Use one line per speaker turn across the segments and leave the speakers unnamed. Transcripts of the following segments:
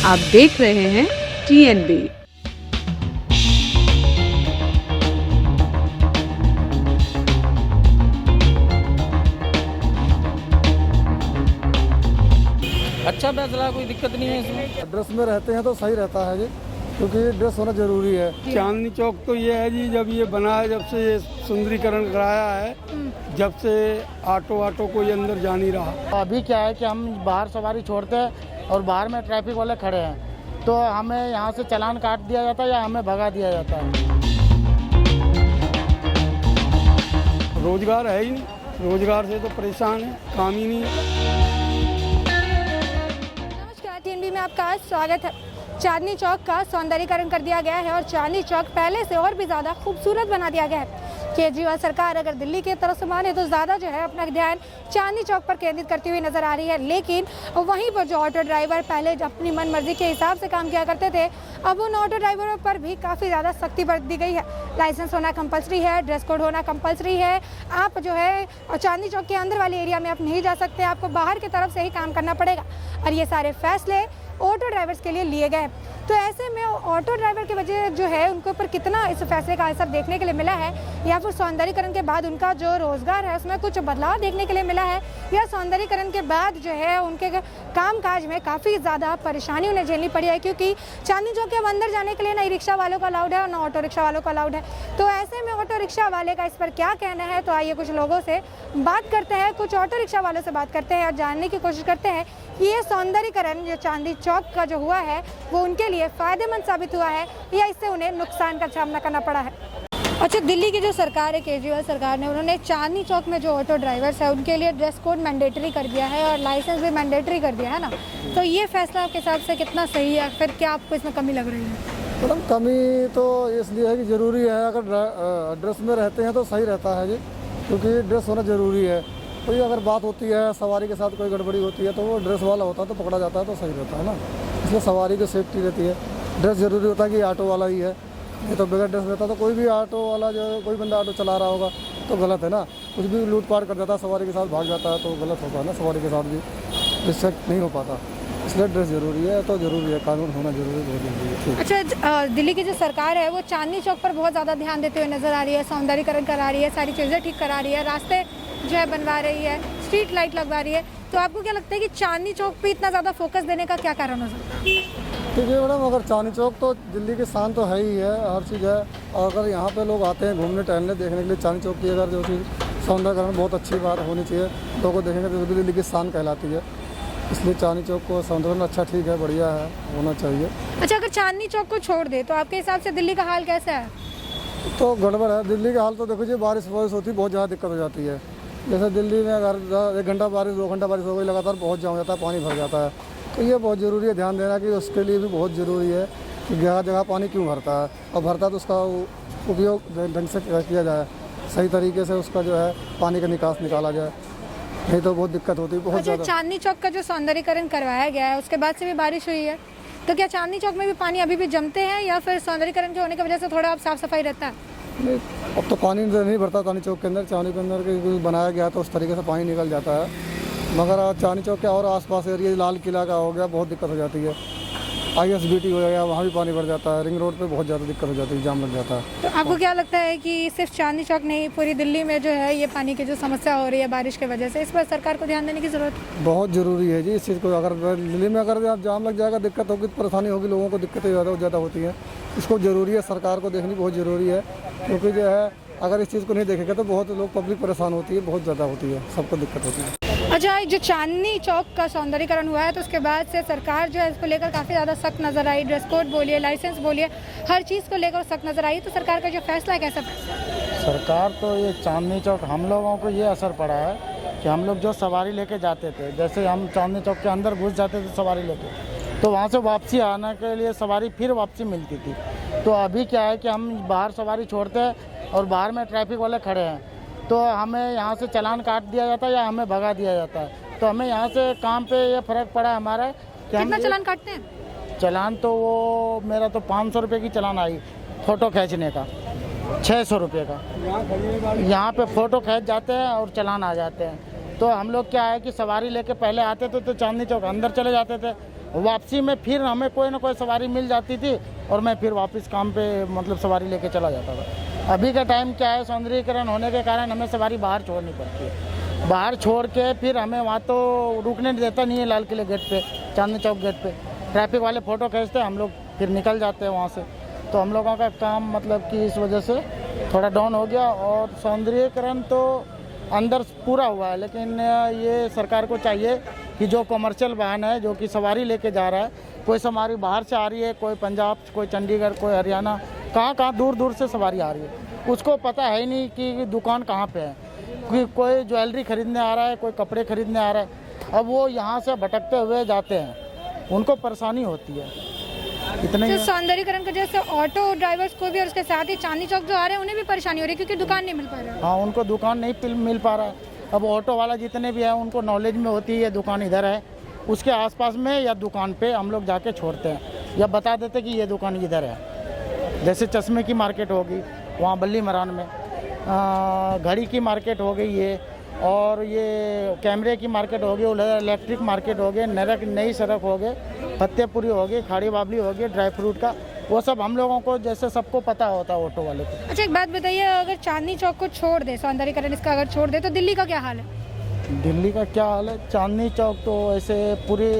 आप देख रहे हैं TNB।
अच्छा फैसला, कोई दिक्कत नहीं है इसमें।
ड्रेस में रहते हैं तो सही रहता है जी, क्योंकि ड्रेस होना जरूरी है।
चांदनी चौक तो ये है जी, जब ये बना है, जब से ये सुंदरीकरण कराया है, जब से ऑटो कोई अंदर जा नहीं रहा।
अभी क्या है कि हम बाहर सवारी छोड़ते हैं और बाहर में ट्रैफिक वाले खड़े हैं, तो हमें यहाँ से चालान काट दिया जाता है या हमें भगा दिया जाता है।
रोजगार है ही नहीं, रोजगार से तो परेशान है, काम ही नहीं है।
नमस्कार, TNB में आपका स्वागत है। चांदनी चौक का सौंदर्यीकरण कर दिया गया है और चांदनी चौक पहले से और भी ज़्यादा खूबसूरत बना दिया गया है। केजरीवाल सरकार अगर दिल्ली की तरफ से माने तो ज़्यादा जो है अपना ध्यान चांदनी चौक पर केंद्रित करती हुई नजर आ रही है, लेकिन वहीं पर जो ऑटो ड्राइवर पहले अपनी मन मर्जी के हिसाब से काम किया करते थे, अब उन ऑटो ड्राइवरों पर भी काफ़ी ज़्यादा सख्ती बरत दी गई है। लाइसेंस होना कंपलसरी है, ड्रेस कोड होना कंपलसरी है। आप जो है चांदनी चौक के अंदर वाले एरिया में आप नहीं जा सकते, आपको बाहर की तरफ से ही काम करना पड़ेगा। और ये सारे फैसले ऑटो ड्राइवर्स के लिए लिए गए। तो ऐसे में ऑटो ड्राइवर की वजह जो है उनके ऊपर कितना इस फैसले का असर देखने के लिए मिला है, या फिर सौंदर्यीकरण के बाद उनका जो रोजगार है उसमें कुछ बदलाव देखने के लिए मिला है, या सौंदर्यीकरण के बाद जो है उनके कामकाज में काफ़ी ज़्यादा परेशानी उन्हें झेलनी पड़ी है, क्योंकि चांदनी चौक के अब अंदर जाने के लिए ना ई रिक्शा वालों को अलाउड है और ना ऑटो रिक्शा वालों को अलाउड है। तो ऐसे में ऑटो रिक्शा वाले का इस पर क्या कहना है, तो आइए कुछ लोगों से बात करते हैं, कुछ ऑटो रिक्शा वालों से बात करते हैं और जानने की कोशिश करते हैं कि ये सौंदर्यीकरण जो चांदनी चौक का जो हुआ है वो उनके लिए फ़ायदेमंद साबित हुआ है या इससे उन्हें नुकसान का सामना करना पड़ा है। अच्छा, दिल्ली की जो सरकार है, केजरीवाल सरकार ने, उन्होंने चांदनी चौक में जो ऑटो ड्राइवर्स है उनके लिए ड्रेस कोड मैंडेटरी कर दिया है और लाइसेंस भी मैंडेटरी कर दिया है ना, तो ये फैसला आपके हिसाब से कितना सही है? फिर क्या आपको इसमें कमी लग रही है?
मैडम, कमी तो इसलिए है कि ज़रूरी है। अगर ड्रेस में रहते हैं तो सही रहता है जी, क्योंकि ड्रेस होना ज़रूरी है। कोई अगर बात होती है सवारी के साथ, कोई गड़बड़ी होती है, तो वो ड्रेस वाला होता है तो पकड़ा जाता है, तो सही रहता है ना। इसलिए सवारी की सेफ्टी रहती है। ड्रेस ज़रूरी होता है कि ऑटो वाला ही है, ये तो बगैर ड्रेस रहता तो कोई भी ऑटो वाला जो कोई बंदा ऑटो चला रहा होगा तो गलत है ना। कुछ भी लूटपाट कर जाता है, सवारी के साथ भाग जाता है, तो गलत होता है ना। सवारी के साथ भी रिस्पेक्ट नहीं हो पाता, इसलिए ड्रेस ज़रूरी है। तो ज़रूरी है, कानून होना ज़रूरी है।
अच्छा, दिल्ली की जो सरकार है वो चांदनी चौक पर बहुत ज़्यादा ध्यान देते हुए नजर आ रही है, सौंदर्यीकरण करा रही है, सारी चीज़ें ठीक करा रही है, रास्ते जो है बनवा रही है, स्ट्रीट लाइट लगवा रही है। तो आपको क्या लगता है कि चांदनी चौक पे इतना ज़्यादा फोकस देने का क्या कारण हो सकता है?
ठीक है मैडम, अगर चांदनी चौक तो दिल्ली की शान तो है ही है, हर चीज़ है। और अगर यहाँ पे लोग आते हैं घूमने टहलने देखने के लिए, चांदनी चौक की अगर जो चीज़ सौंदर्यकरण बहुत अच्छी बात होनी चाहिए, लोगों को देखेंगे तो दिल्ली की शान कहलाती है। इसलिए चांदनी चौक को सौंदर्यकरण अच्छा, ठीक है, बढ़िया है, होना चाहिए।
अच्छा, अगर चांदनी चौक को छोड़ दे तो आपके हिसाब से दिल्ली का हाल कैसा है?
तो गड़बड़ है दिल्ली का हाल। तो देखो जी, बारिश होती है, बहुत ज़्यादा दिक्कत हो जाती है। जैसे दिल्ली में अगर 1 घंटा बारिश, 2 घंटा बारिश हो गई लगातार, बहुत जाम हो जाता है, पानी भर जाता है। तो ये बहुत ज़रूरी है ध्यान देना कि उसके लिए भी बहुत ज़रूरी है कि जगह जगह पानी क्यों भरता है, और भरता है तो उसका उपयोग ढंग से किया जाए, सही तरीके से उसका जो है पानी का निकास निकाला जाए, नहीं तो बहुत दिक्कत होती है, बहुत ज़्यादा।
चांदनी चौक का जो सौंदर्यीकरण करवाया गया है उसके बाद से भी बारिश हुई है, तो क्या चांदनी चौक में भी पानी अभी भी जमते हैं या फिर सौंदर्यीकरण के होने की वजह से थोड़ा अब साफ सफाई रहता है?
नहीं, अब तो पानी नहीं भरता चांदनी चौक के अंदर। चांदनी के अंदर कुछ बनाया गया तो उस तरीके से पानी निकल जाता है, मगर चांदनी चौक के और आसपास एरिया, लाल किला का हो गया, बहुत दिक्कत हो जाती है। ISBT हो गया, वहाँ भी पानी भर जाता है। रिंग रोड पे बहुत ज़्यादा दिक्कत हो जाती है, जाम लग जाता है।
तो आपको क्या लगता है कि सिर्फ चांदनी चौक नहीं, पूरी दिल्ली में जो है ये पानी की जो समस्या हो रही है बारिश की वजह से, इस पर सरकार को ध्यान देने की ज़रूरत है?
बहुत ज़रूरी है जी इस चीज़ को। अगर दिल्ली में अगर जाम लग जाएगा, दिक्कत होगी, परेशानी होगी, लोगों को दिक्कतें ज़्यादा होती हैं। इसको ज़रूरी है, सरकार को देखनी बहुत ज़रूरी है, क्योंकि जो है अगर इस चीज़ को नहीं देखेगा तो बहुत लोग, पब्लिक परेशान होती है, बहुत ज़्यादा होती है, सबको दिक्कत होती है।
अच्छा, जो चांदनी चौक का सौंदर्यीकरण हुआ है तो उसके बाद से सरकार जो है इसको लेकर काफ़ी ज़्यादा सख्त नज़र आई, ड्रेस कोड बोलिए, लाइसेंस बोलिए, हर चीज़ को लेकर सख्त नज़र आई। तो सरकार का जो फैसला है कैसा फैसला?
सरकार तो ये चांदनी चौक, हम लोगों को ये असर पड़ा है कि हम लोग जो सवारी लेके जाते थे, जैसे हम चांदनी चौक के अंदर घुस जाते थे सवारी लेके, तो वहाँ से वापसी आने के लिए सवारी फिर वापसी मिलती थी। तो अभी क्या है कि हम बाहर सवारी छोड़ते हैं और बाहर में ट्रैफिक वाले खड़े हैं, तो हमें यहाँ से चालान काट दिया जाता है या हमें भगा दिया जाता है। तो हमें यहाँ से काम पे ये फ़र्क पड़ा हमारा कि
कितना चालान काटते हैं?
चालान तो वो मेरा तो 500 रुपये की चालान आई फ़ोटो खींचने का, 600 रुपये का। यहाँ पे फ़ोटो खींच जाते हैं और चालान आ जाते हैं। तो हम लोग क्या है कि सवारी लेके पहले आते थे तो चांदनी चौक अंदर चले जाते थे, वापसी में फिर हमें कोई ना कोई सवारी मिल जाती थी और मैं फिर वापस काम पे मतलब सवारी लेके चला जाता था। अभी का टाइम क्या है, सौंदर्यीकरण होने के कारण हमें सवारी बाहर छोड़नी पड़ती है। बाहर छोड़ के फिर हमें वहाँ तो रुकने देता नहीं है लाल किले गेट पे, चांदनी चौक गेट पे। ट्रैफिक वाले फ़ोटो खींचते, हम लोग फिर निकल जाते हैं वहाँ से। तो हम लोगों का काम मतलब कि इस वजह से थोड़ा डाउन हो गया। और सौंदर्यीकरण तो अंदर पूरा हुआ है, लेकिन ये सरकार को चाहिए कि जो कमर्शियल वाहन है जो कि सवारी लेके जा रहा है, कोई सवारी बाहर से आ रही है, कोई पंजाब, कोई चंडीगढ़, कोई हरियाणा, कहाँ दूर दूर से सवारी आ रही है, उसको पता है ही नहीं कि दुकान कहाँ पे है। कि कोई ज्वेलरी खरीदने आ रहा है, कोई कपड़े खरीदने आ रहा है, अब वो यहाँ से भटकते हुए जाते हैं, उनको परेशानी होती है। इतना ही
तो सौंदर्यीकरण की वजह से ऑटो ड्राइवर्स को भी और उसके साथ ही चांदनी चौक जो आ रहे हैं उन्हें भी परेशानी हो रही है क्योंकि दुकान नहीं मिल पा रहा है।
हाँ, उनको दुकान नहीं मिल पा रहा है। अब ऑटो वाला जितने भी हैं उनको नॉलेज में होती है दुकान इधर है, उसके आसपास में या दुकान पे हम लोग जाके छोड़ते हैं या बता देते कि ये दुकान इधर है। जैसे चश्मे की मार्केट होगी वहाँ बल्ली मरान में, घड़ी की मार्केट हो गई ये, और ये कैमरे की मार्केट हो गई, इलेक्ट्रिक मार्केट हो गई, नई सड़क हो गई, फतेहपुरी हो गई, खाड़ी बाबली हो गई, ड्राई फ्रूट का, वो सब हम लोगों को जैसे सबको पता होता है ऑटो वाले को।
अच्छा, एक बात बताइए, अगर चांदनी चौक को छोड़ दे, सौंदर्यीकरण इसका अगर छोड़ दे तो दिल्ली का क्या हाल है?
दिल्ली का क्या हाल है? चांदनी चौक तो ऐसे पूरी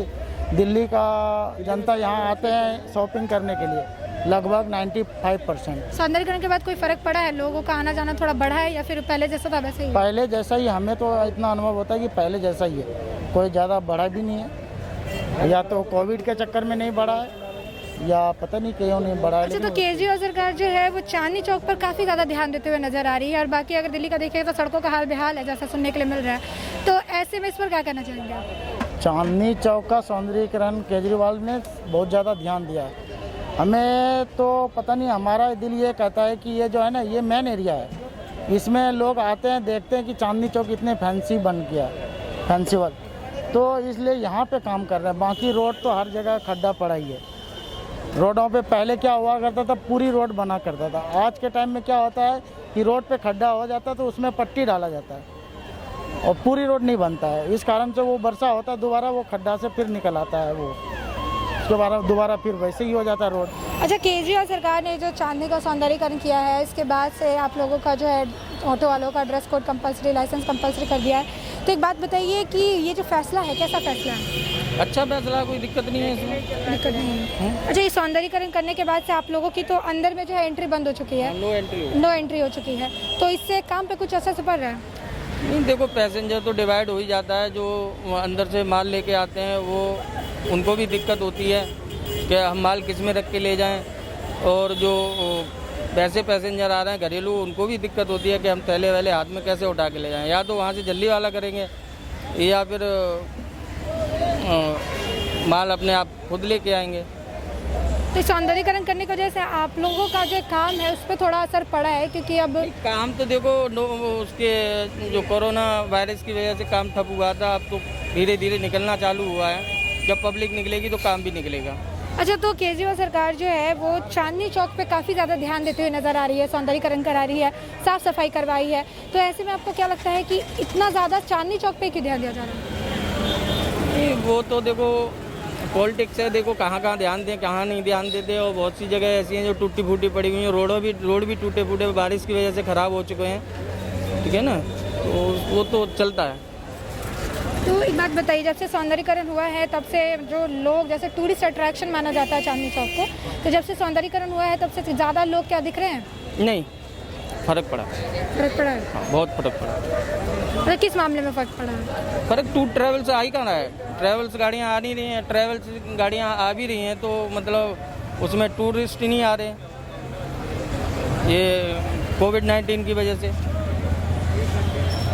दिल्ली का जनता यहाँ आते हैं शॉपिंग करने के लिए, लगभग 95%।
सौंदर्यीकरण के बाद कोई फर्क पड़ा है? लोगों का आना जाना थोड़ा बढ़ा है या फिर पहले जैसा था वैसे ही?
पहले जैसा ही, हमें तो इतना अनुभव होता है कि पहले जैसा ही है, कोई ज़्यादा बढ़ा भी नहीं है। या तो कोविड के चक्कर में नहीं बढ़ा है या पता नहीं क्यों नहीं बढ़ा है।
अच्छा, तो केजरीवाल सरकार जो है वो चांदनी चौक पर काफ़ी ज़्यादा ध्यान देते हुए नजर आ रही है, और बाकी अगर दिल्ली का देखें तो सड़कों का हाल बेहाल है जैसा सुनने के लिए मिल रहा है। तो ऐसे में इस पर क्या कहना चाहेंगे आप?
चांदनी चौक का सौंदर्यीकरण केजरीवाल ने बहुत ज़्यादा ध्यान दिया है। हमें तो पता नहीं, हमारा दिल ये कहता है कि ये जो है ना, ये मेन एरिया है, इसमें लोग आते हैं, देखते हैं कि चांदनी चौक इतने फैंसी बन गया, फैंसीवल, तो इसलिए यहाँ पे काम कर रहे हैं। बाकी रोड तो हर जगह खड्डा पड़ा ही है। रोडों पे पहले क्या हुआ करता था, पूरी रोड बना करता था। आज के टाइम में क्या होता है कि रोड पे खड्डा हो जाता है तो उसमें पट्टी डाला जाता है और पूरी रोड नहीं बनता है। इस कारण से वो वर्षा होता है, दोबारा वो खड्डा से फिर निकल आता है, वो उसके बाद दोबारा फिर वैसे ही हो जाता है रोड।
अच्छा, केजरीवाल सरकार ने जो चांदनी का सौंदर्यीकरण किया है, इसके बाद से आप लोगों का जो है ऑटो वालों का dress code compulsory, licence compulsory कर दिया है। तो एक बात बताइए कि ये जो फैसला है कैसा फैसला है?
अच्छा फैसला, कोई दिक्कत नहीं है इसमें।
दिक्कत नहीं है। अच्छा, ये सौंदर्यीकरण करने के बाद से आप लोगों की तो अंदर में जो है एंट्री बंद हो चुकी है, नो एंट्री हो चुकी है, तो इससे काम पे कुछ असर पड़ रहा है?
नहीं, देखो पैसेंजर तो डिवाइड हो ही जाता है, जो अंदर से माल लेके आते हैं वो उनको भी दिक्कत होती है कि हम माल किस में रख के ले जाएं, और जो वैसे पैसेंजर आ रहे हैं घरेलू, उनको भी दिक्कत होती है कि हम थैले वैले हाथ में कैसे उठा के ले जाएं। या तो वहाँ से जल्दी वाला करेंगे या फिर माल अपने आप खुद लेके आएंगे।
तो सौंदर्यीकरण करने की वजह से आप लोगों का जो काम है उस पर थोड़ा असर पड़ा है, क्योंकि अब
काम तो देखो उसके जो कोरोना वायरस की वजह से काम ठप हुआ था, अब तो धीरे धीरे निकलना चालू हुआ है। जब पब्लिक निकलेगी तो काम भी निकलेगा।
अच्छा, तो केजरीवाल सरकार जो है वो चांदनी चौक पे काफ़ी ज़्यादा ध्यान देते हुए नज़र आ रही है, सौंदर्यीकरण करा रही है, साफ़ सफाई करवाई है, तो ऐसे में आपको क्या लगता है कि इतना ज़्यादा चांदनी चौक पे क्यों ध्यान दिया जा रहा है?
वो तो देखो पॉलिटिक्स है, देखो कहाँ कहाँ ध्यान दें कहाँ नहीं ध्यान देते, और बहुत सी जगह ऐसी हैं जो टूटी फूटी पड़ी हुई हैं, रोड भी टूटे फूटे बारिश की वजह से ख़राब हो चुके हैं, ठीक है ना, तो वो तो चलता है।
तो एक बात बताइए, जब से सौंदर्यीकरण हुआ है तब से जो लोग, जैसे टूरिस्ट अट्रैक्शन माना जाता है चांदनी चौक को, तो जब से सौंदर्यीकरण हुआ है तब से ज़्यादा लोग क्या दिख रहे हैं?
नहीं, फर्क पड़ा।
फर्क पड़ा है?
हाँ, बहुत फर्क पड़ा।
तो किस मामले में फर्क पड़ा है?
फर्क ट्रैवल से आ ही कहाँ है। ट्रैवल्स गाड़ियाँ आ नहीं रही हैं, ट्रैवल्स गाड़ियाँ आ भी रही हैं तो मतलब उसमें टूरिस्ट ही नहीं आ रहे, ये कोविड-19 की वजह से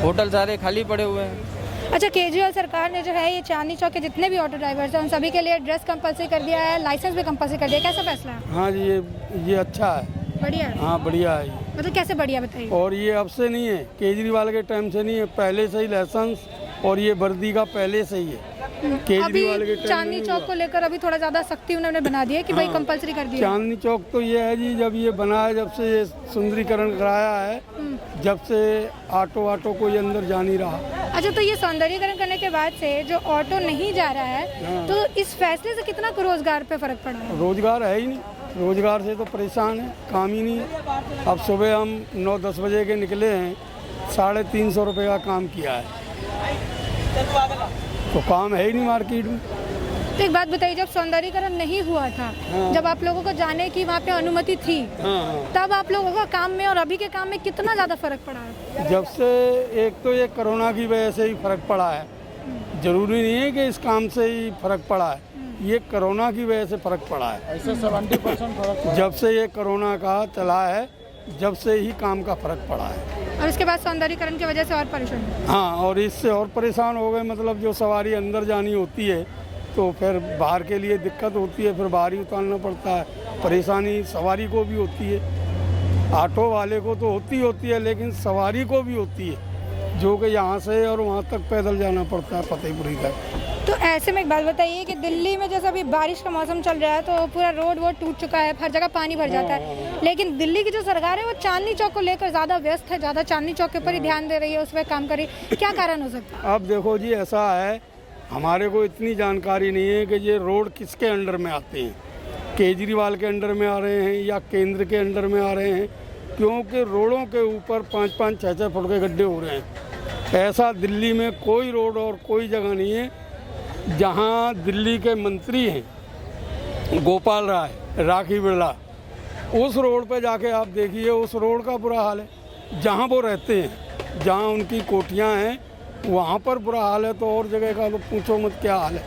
होटल सारे खाली पड़े हुए हैं।
अच्छा, केजरीवाल सरकार ने जो है ये चांदनी चौक के जितने भी ऑटो ड्राइवर्स हैं उन सभी के लिए ड्रेस कंपलसरी कर दिया है, लाइसेंस भी कंपलसरी कर दिया, कैसा फैसला है?
हाँ जी, ये अच्छा है,
बढ़िया है।
हाँ बढ़िया है।
मतलब कैसे बढ़िया, बताइए।
और ये अब से नहीं है, केजरीवाल के टाइम से नहीं है, पहले से ही लाइसेंस और ये वर्दी का पहले से ही है। केजरीवाल के
अभी
टाइम
चांदनी
में
चौक को लेकर अभी थोड़ा ज्यादा सख्ती उन्होंने बना दी है कि भाई कंपलसरी कर दिया।
चांदनी चौक तो ये है जी, जब ये बना है, जब से ये सुंदरीकरण कराया है, जब से ऑटो कोई अंदर जा नहीं रहा।
अच्छा, तो ये सौंदर्यीकरण करने के बाद से जो ऑटो नहीं जा रहा है, तो इस फैसले से कितना रोजगार पे फर्क पड़ा है?
रोजगार है ही नहीं, रोजगार से तो परेशान है, काम ही नहीं है। अब सुबह हम 9-10 बजे के निकले हैं, 350 रुपये का काम किया है, तो काम है ही नहीं मार्केट में।
तो एक बात बताइए, जब सौंदर्यीकरण नहीं हुआ था, जब आप लोगों को जाने की वहाँ पे अनुमति थी, तब आप लोगों का काम में और अभी के काम में कितना ज़्यादा फर्क पड़ा है?
जब से एक तो ये कोरोना की वजह से ही फर्क पड़ा है, जरूरी नहीं है कि इस काम से ही फर्क पड़ा है, ये कोरोना की वजह से फर्क पड़ा है।
ऐसे 70% फर्क पड़ा।
जब से ये कोरोना का चला है, जब से ही काम का फर्क पड़ा है।
और उसके बाद सौंदर्यीकरण की वजह से और परेशान हुए।
हाँ, और इससे और परेशान हो गए, मतलब जो सवारी अंदर जानी होती है तो फिर बाहर के लिए दिक्कत होती है, फिर बाहर ही उतारना पड़ता है, परेशानी सवारी को भी होती है, ऑटो वाले को तो होती है, लेकिन सवारी को भी होती है, जो कि यहाँ से और वहाँ तक पैदल जाना पड़ता है, फतेहपुरी तक।
तो ऐसे में एक बात बताइए कि दिल्ली में जैसे अभी बारिश का मौसम चल रहा है तो पूरा रोड टूट चुका है, हर जगह पानी भर जाता है, लेकिन दिल्ली की जो सरकार है वो चांदनी चौक को लेकर ज़्यादा व्यस्त है, ज़्यादा चांदनी चौक के ऊपर ही ध्यान दे रही है, उस पर काम कर रही है। क्या कारण हो सकता है?
अब देखो जी, ऐसा है, हमारे को इतनी जानकारी नहीं है कि ये रोड किसके अंडर में आते हैं, केजरीवाल के अंडर में आ रहे हैं या केंद्र के अंडर में आ रहे हैं, क्योंकि रोडों के ऊपर 5-5, 6-6 फुट के गड्ढे हो रहे हैं। ऐसा दिल्ली में कोई रोड और कोई जगह नहीं है जहां दिल्ली के मंत्री हैं गोपाल राय, राखी बिरला, उस रोड पे जाके आप देखिए, उस रोड का बुरा हाल है। जहां वो रहते हैं, जहां उनकी कोठियां हैं, वहां पर बुरा हाल है, तो और जगह का तो पूछो मत क्या हाल है।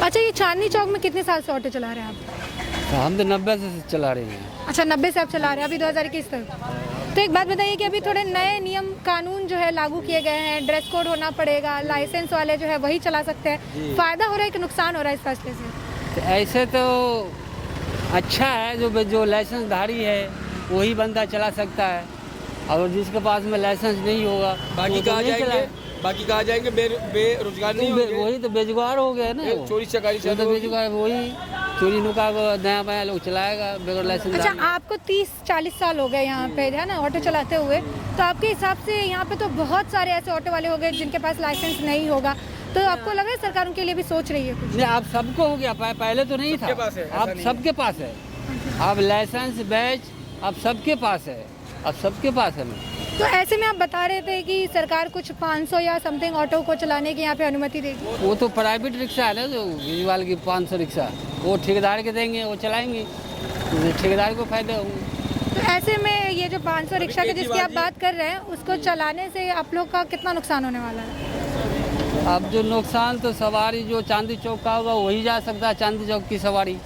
अच्छा, ये चांदनी चौक में कितने साल से ऑटो चला रहे हैं आप?
हम तो 90 से चला रहे हैं।
अच्छा, 90 से आप चला रहे हैं, अभी 2021 तक। तो एक बात बताइए कि अभी थोड़े नए नियम कानून जो है लागू किए गए हैं, ड्रेस कोड होना पड़ेगा, लाइसेंस वाले जो है वही चला सकते हैं, फायदा हो रहा है कि नुकसान हो रहा है इस फैसले से?
तो ऐसे तो अच्छा है, जो लाइसेंसधारी है वही बंदा चला सकता है, और जिसके पास में लाइसेंस नहीं होगा
बाकी कहाँ जाएंगे, बेरोजगार नहीं होंगे,
वही तो बेरोजगार हो गया ना,
चोरी चकारी से
तो बेरोजगार, वही चोरी नुका नया नया लोग चलाएगा बगैर लाइसेंस।
अच्छा, आपको 30-40 साल हो गए यहाँ पे है ना ऑटो चलाते हुए, तो आपके हिसाब से यहाँ पे तो बहुत सारे ऐसे ऑटो वाले हो गए जिनके पास लाइसेंस नहीं होगा, तो आपको लगा है सरकार उनके लिए भी सोच रही है कुछ?
नहीं, आप सबको हो गया, पहले तो नहीं था, अब सबके पास है, अब लाइसेंस बैच अब सबके पास है, अब सबके पास है।
तो ऐसे में आप बता रहे थे कि सरकार कुछ 500 या समथिंग ऑटो को चलाने की यहाँ पे अनुमति देगी।
वो तो प्राइवेट रिक्शा है ना, जो केजरीवाल की 500 रिक्शा, वो ठेकेदार के देंगे, वो चलाएंगे, तो ठेकेदार को फायदा होगा।
तो ऐसे में ये जो 500 रिक्शा की जिसकी आप बात कर रहे हैं, उसको चलाने से आप लोग का कितना नुकसान होने वाला है?
अब जो नुकसान तो सवारी जो चांदनी चौक का होगा वही जा सकता है, चांदनी चौक की सवारी,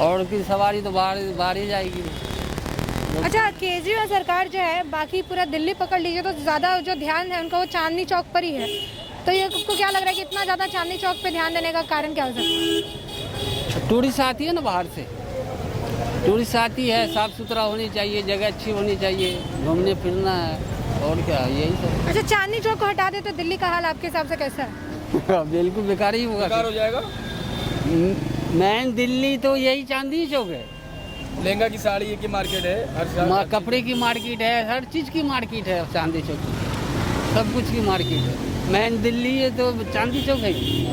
और की सवारी तो बाहर ही जाएगी।
अच्छा, केजरीवाल सरकार जो है बाकी पूरा दिल्ली पकड़ लीजिए तो ज़्यादा जो ध्यान है उनका वो चांदनी चौक पर ही है, तो ये आपको क्या लग रहा है कि इतना ज़्यादा चांदनी चौक पे ध्यान देने का कारण क्या हो सकता है?
टूरिस्ट आती है ना बाहर से, टूरिस्ट आती है, साफ़ सुथरा होनी चाहिए, जगह अच्छी होनी चाहिए, घूमने फिरना है, और क्या, यही सब।
अच्छा, चांदनी चौक को हटा दे तो दिल्ली का हाल आपके हिसाब से कैसा है?
बिल्कुल बेकार ही होगा,
बेकार हो जाएगा।
मेन दिल्ली तो यही चांदनी चौक है,
लहंगा की साड़ी की मार्केट है, हर
कपड़े की मार्केट है, हर चीज़ की मार्केट है चांदनी चौक, सब कुछ की मार्केट है, मेन दिल्ली है तो चांदनी चौक है।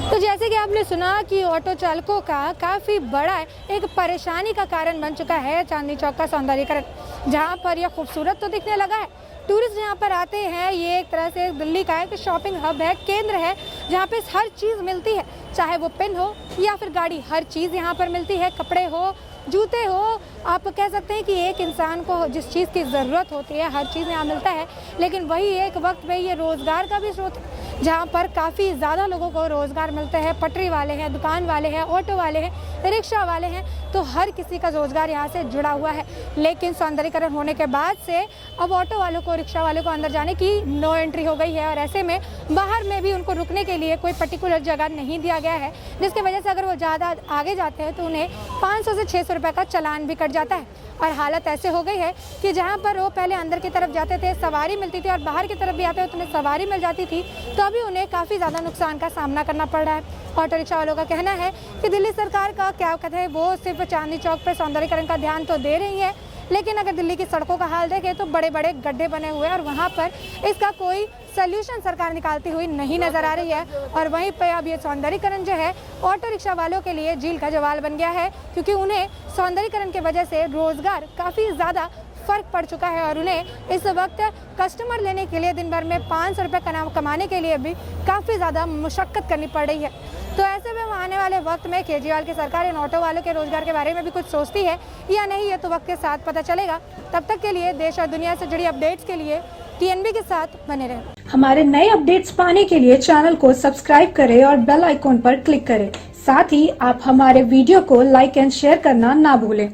तो जैसे कि आपने सुना कि ऑटो चालकों का काफ़ी बड़ा एक परेशानी का कारण बन चुका है चांदनी चौक का सौंदर्यीकरण, जहाँ पर यह खूबसूरत तो दिखने लगा है, टूरिस्ट यहाँ पर आते हैं, ये एक तरह से दिल्ली का एक शॉपिंग हब है, केंद्र है, जहाँ पे हर चीज़ मिलती है, चाहे वो पेन हो या फिर गाड़ी, हर चीज़ यहाँ पर मिलती है, कपड़े हो, जूते हो, आप कह सकते हैं कि एक इंसान को जिस चीज़ की ज़रूरत होती है हर चीज़ यहाँ मिलता है। लेकिन वही एक वक्त में ये रोज़गार का भी स्रोत है, जहाँ पर काफ़ी ज़्यादा लोगों को रोज़गार मिलते हैं, पटरी वाले हैं, दुकान वाले हैं, ऑटो वाले हैं, रिक्शा वाले हैं, तो हर किसी का रोज़गार यहाँ से जुड़ा हुआ है। लेकिन सौंदर्यीकरण होने के बाद से अब ऑटो वालों को, रिक्शा वालों को अंदर जाने की नो एंट्री हो गई है, और ऐसे में बाहर में भी उनको रुकने के लिए कोई पर्टिकुलर जगह नहीं दिया गया है, जिसकी वजह से अगर वो ज़्यादा आगे जाते हैं तो उन्हें 500 से 600 रुपये का चालान भी कट जाता है। और हालत ऐसे हो गई है कि जहाँ पर वो पहले अंदर की तरफ जाते थे सवारी मिलती थी, और बाहर की तरफ भी आते हैं तो उन्हें सवारी मिल जाती थी, तो अभी उन्हें काफ़ी ज़्यादा नुकसान का सामना करना पड़ रहा है। ऑटो रिक्शा वालों का कहना है कि दिल्ली सरकार का क्या कहते हैं, वो सिर्फ चांदनी चौक पर सौंदर्यीकरण का ध्यान तो दे रही है, लेकिन अगर दिल्ली की सड़कों का हाल देखें तो बड़े बड़े गड्ढे बने हुए हैं और वहाँ पर इसका कोई सल्यूशन सरकार निकालती हुई नहीं नजर आ रही है। और वहीं पर अब ये सौंदर्यीकरण जो है ऑटो रिक्शा वालों के लिए झील का जवाल बन गया है, क्योंकि उन्हें सौंदर्यीकरण की वजह से रोजगार काफ़ी ज़्यादा फर्क पड़ चुका है और उन्हें इस वक्त कस्टमर लेने के लिए दिन भर में 500 रुपये कमाने के लिए भी काफ़ी ज़्यादा मुशक्कत करनी पड़ रही है। तो ऐसे में आने वाले वक्त में केजरीवाल की सरकार इन ऑटो वालों के रोजगार के बारे में भी कुछ सोचती है या नहीं, ये तो वक्त के साथ पता चलेगा। तब तक के लिए देश और दुनिया से जुड़ी अपडेट्स के लिए TNB के साथ बने रहें।
हमारे नए अपडेट्स पाने के लिए चैनल को सब्सक्राइब करें और बेल आइकॉन पर क्लिक करें। साथ ही आप हमारे वीडियो को लाइक एंड शेयर करना ना भूलें।